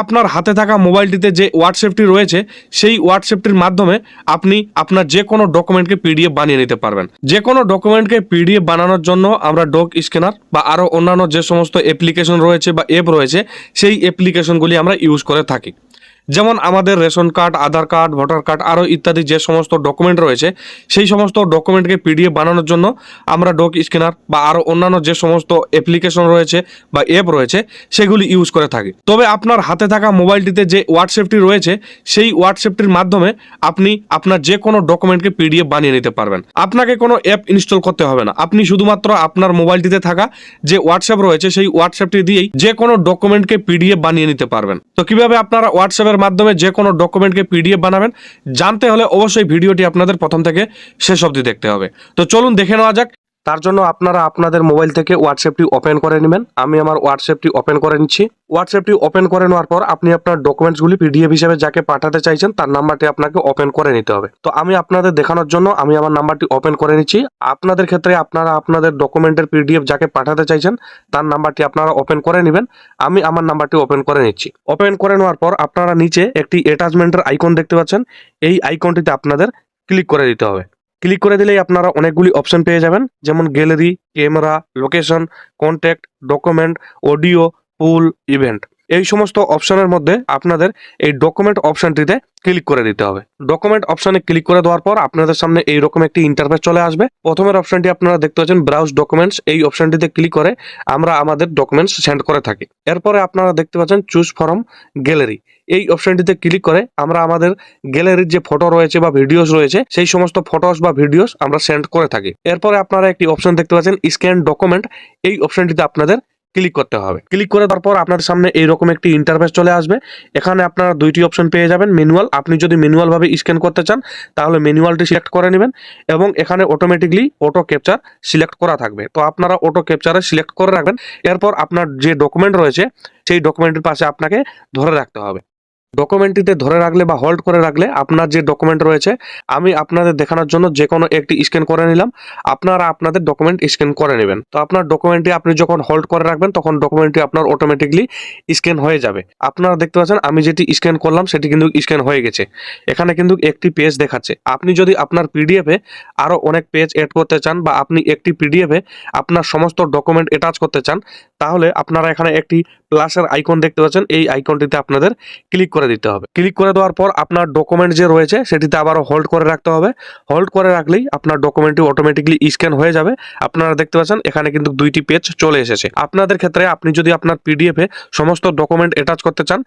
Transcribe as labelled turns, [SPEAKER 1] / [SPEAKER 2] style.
[SPEAKER 1] আপনার হাতে থাকা মোবাইলটিতে যে হোয়াটসঅ্যাপটি রয়েছে সেই হোয়াটসঅ্যাপটির মাধ্যমে আপনি আপনার যে কোনো ডকুমেন্টকে পিডিএফ বানিয়ে নিতে পারবেন। যে কোনো ডকুমেন্টকে পিডিএফ বানানোর জন্য আমরা ডক স্ক্যানার বা আরও অন্যান্য যে সমস্ত অ্যাপ্লিকেশন রয়েছে বা অ্যাপ রয়েছে সেই অ্যাপ্লিকেশনগুলি আমরা ইউজ করে থাকি। যেমন আমাদের রেশন কার্ড, আধার কার্ড, ভোটার কার্ড আরও ইত্যাদি যে সমস্ত ডকুমেন্ট রয়েছে সেই সমস্ত ডকুমেন্টকে পিডিএফ বানানোর জন্য আমরা ডক স্ক্যানার বা আরও অন্যান্য যে সমস্ত অ্যাপ্লিকেশন রয়েছে বা অ্যাপ রয়েছে সেগুলি ইউজ করে থাকি। তবে আপনার হাতে থাকা মোবাইলটিতে যে হোয়াটসঅ্যাপটি রয়েছে সেই হোয়াটসঅ্যাপটির মাধ্যমে আপনি আপনার যে কোনো ডকুমেন্টকে পিডিএফ বানিয়ে নিতে পারবেন। আপনাকে কোনো অ্যাপ ইনস্টল করতে হবে না, আপনি শুধুমাত্র আপনার মোবাইলটিতে থাকা যে হোয়াটসঅ্যাপ রয়েছে সেই হোয়াটসঅ্যাপটি দিয়েই যে কোনো ডকুমেন্টকে পিডিএফ বানিয়ে নিতে পারবেন। তো কিভাবে আপনারা হোয়াটসঅ্যাপের মাধ্যমে যে কোনো ডকুমেন্টকে পিডিএফ বানাবেন জানতে হলে অবশ্যই ভিডিওটি আপনাদের প্রথম থেকে শেষ অবধি দেখতে হবে। তো চলুন দেখে নেওয়া যাক। তার জন্য আপনারা আপনাদের মোবাইল থেকে হোয়াটসঅ্যাপটি ওপেন করে নেবেন। আমি আমার হোয়াটসঅ্যাপটি ওপেন করে নিচ্ছি। হোয়াটসঅ্যাপটি ওপেন করে নেওয়ার পর আপনি আপনার ডকুমেন্টসগুলি পিডিএফ হিসেবে যাকে পাঠাতে চাইছেন তার নাম্বারটি আপনাকে ওপেন করে নিতে হবে। তো আমি আপনাদের দেখানোর জন্য আমি আমার নাম্বারটি ওপেন করে নিচ্ছি। আপনাদের ক্ষেত্রে আপনারা আপনাদের ডকুমেন্টের পিডিএফ যাকে পাঠাতে চাইছেন তার নাম্বারটি আপনারা ওপেন করে নেবেন। আমি আমার নাম্বারটি ওপেন করে নিচ্ছি। ওপেন করে নেওয়ার পর আপনারা নিচে একটি অ্যাটাচমেন্টের আইকন দেখতে পাচ্ছেন। এই আইকনটিতে আপনাদের ক্লিক করে দিতে হবে। ক্লিক করে দিলেই আপনারা অনেকগুলি অপশন পেয়ে যাবেন, যেমন gallery, camera, location, contact, document, audio, poll, event. এই সমস্ত অপশনের মধ্যে আপনাদের এই ডকুমেন্ট অপশনটিতে ক্লিক করে দিতে হবে। ডকুমেন্ট অপশনে ক্লিক করে দেওয়ার পর আপনাদের সামনে এইরকম একটি ইন্টারফেস চলে আসবে। প্রথমের অপশনটি আপনারা দেখতে পাচ্ছেন ব্রাউজ ডকুমেন্টস। এই অপশনটিতে ক্লিক করে আমরা আমাদের ডকুমেন্টস সেন্ড করে থাকি। এরপরে আপনারা দেখতে পাচ্ছেন চুজ ফ্রম গ্যালারি। এই অপশনটিতে ক্লিক করে আমরা আমাদের গ্যালারির যে ফটো রয়েছে বা ভিডিওস রয়েছে সেই সমস্ত ফটোস বা ভিডিওস আমরা সেন্ড করে থাকি। এরপরে আপনারা একটি অপশন দেখতে পাচ্ছেন স্ক্যান ডকুমেন্ট। এই অপশনটিতে আপনাদের ক্লিক করতে হবে। ক্লিক করে দেওয়ার পর আপনাদের সামনে এইরকম একটি ইন্টারফেস চলে আসবে। এখানে আপনারা দুইটি অপশন পেয়ে যাবেন, ম্যানুয়াল। আপনি যদি ম্যানুয়াল ভাবে স্ক্যান করতে চান তাহলে ম্যানুয়ালটি সিলেক্ট করে নেবেন এবং এখানে অটোমেটিকলি অটো ক্যাপচার সিলেক্ট করা থাকবে। তো আপনারা অটো ক্যাপচারে সিলেক্ট করে রাখবেন। এরপর আপনার যে ডকুমেন্ট রয়েছে সেই ডকুমেন্টের পাশে আপনাকে ধরে রাখতে হবে। ডকুমেন্টটিতে ধরে রাখলে বা হোল্ড করে রাখলে আপনার যে ডকুমেন্ট রয়েছে আমি আপনাদের দেখানোর জন্য যে কোনো একটি স্ক্যান করে নিলাম। আপনারা আপনাদের ডকুমেন্ট স্ক্যান করে নেবেন। তো আপনার ডকুমেন্টটি আপনি যখন হোল্ড করে রাখবেন তখন ডকুমেন্টটি আপনার অটোমেটিকলি স্ক্যান হয়ে যাবে। আপনারা দেখতে পাচ্ছেন আমি যেটি স্ক্যান করলাম সেটি কিন্তু স্ক্যান হয়ে গেছে। এখানে কিন্তু একটি পেজ দেখাচ্ছে। আপনি যদি আপনার পিডিএফে আরও অনেক পেজ এড করতে চান বা আপনি একটি পিডিএফে আপনার সমস্ত ডকুমেন্ট অ্যাটাচ করতে চান তাহলে আপনারা এখানে একটি প্লাসের আইকন দেখতে পাচ্ছেন। এই আইকনটিতে আপনাদের ক্লিক করে দিতে হবে। ক্লিক করে দেওয়ার পর আপনার ডকুমেন্ট যে রয়েছে সেটিতে আবারও হোল্ড করে রাখতে হবে। হোল্ড করে রাখলেই আপনার ডকুমেন্টটি অটোমেটিকলি স্ক্যান হয়ে যাবে। আপনারা দেখতে পাচ্ছেন এখানে কিন্তু দুইটি পেজ চলে এসেছে। আপনাদের ক্ষেত্রে আপনি যদি আপনার পিডিএফে সমস্ত ডকুমেন্ট অ্যাটাচ করতে চান